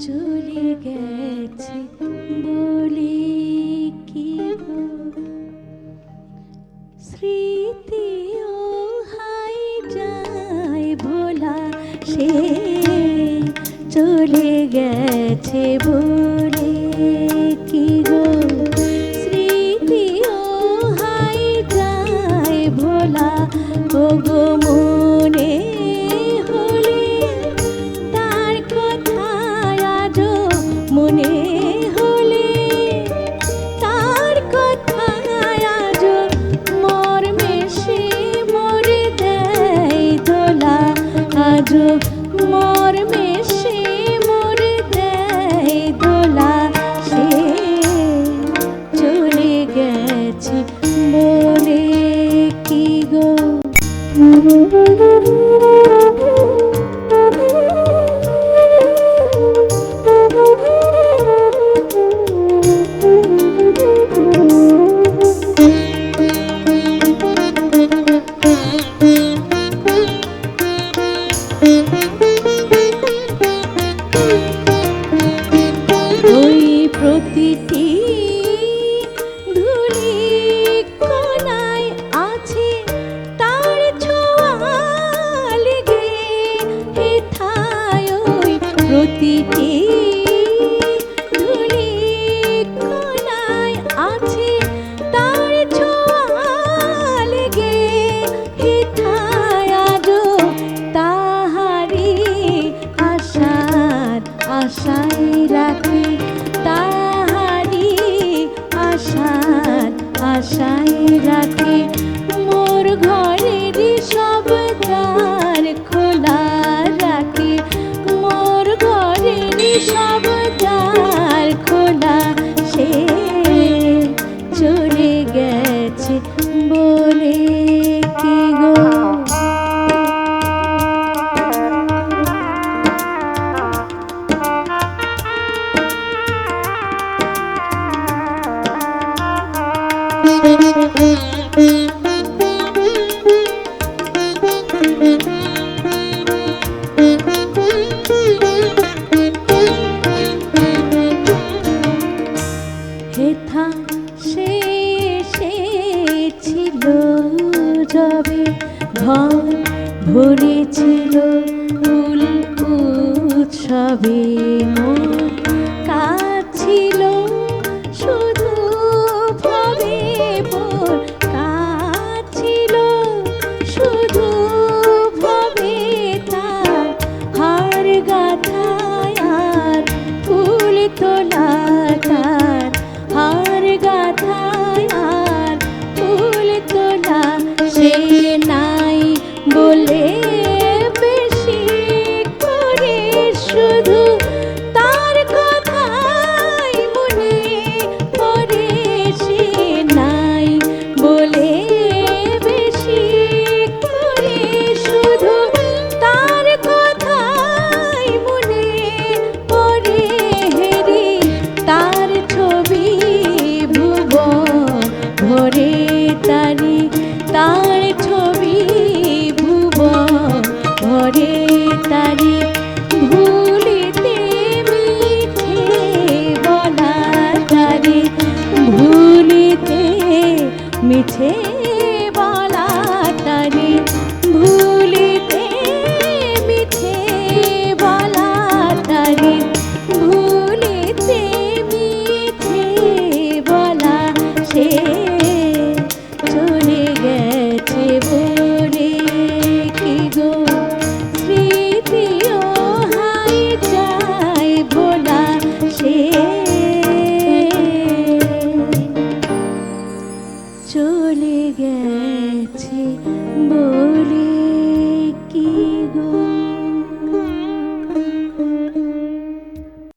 চলে গেছে বলে কি গো, স্মৃতিও হাই যায় ভোলা, সে চলে গেছে বলে কি গো, স্মৃতিও হাই যায় ভোলা। ও গো মনে হলে তার কথা আজও মনে হলে তার কথা আজও মর্মে সে মরে দেয় দোলা, আজও মর্মে সে মরে দেয় দোলা, সে চলে গেছে বলে কি গো। ওই প্রতিটি ধূলি কোণায় আছে তার ছোঁয়া লেগে, হেথায় ওই প্রতিটি ধূলি কোণায় আছে তার ছোঁয়া লেগে, হেথায় আজও তাহারি আশার আশায় রাখি, তাহারি আশার আশায় রাখি। মোর ঘরের সব দ্বার খোলা রাখি, মোর ঘরের সব দ্বার খোলা, সে চলে গেছে বলে কি গো। হেথা সে এসেছিল যবে ঘর ভরেছিল ফুল উৎসবে, মন কাছিল শুধু ভবে, মোর কাছিল শুধু ভবে, তার হার গাথা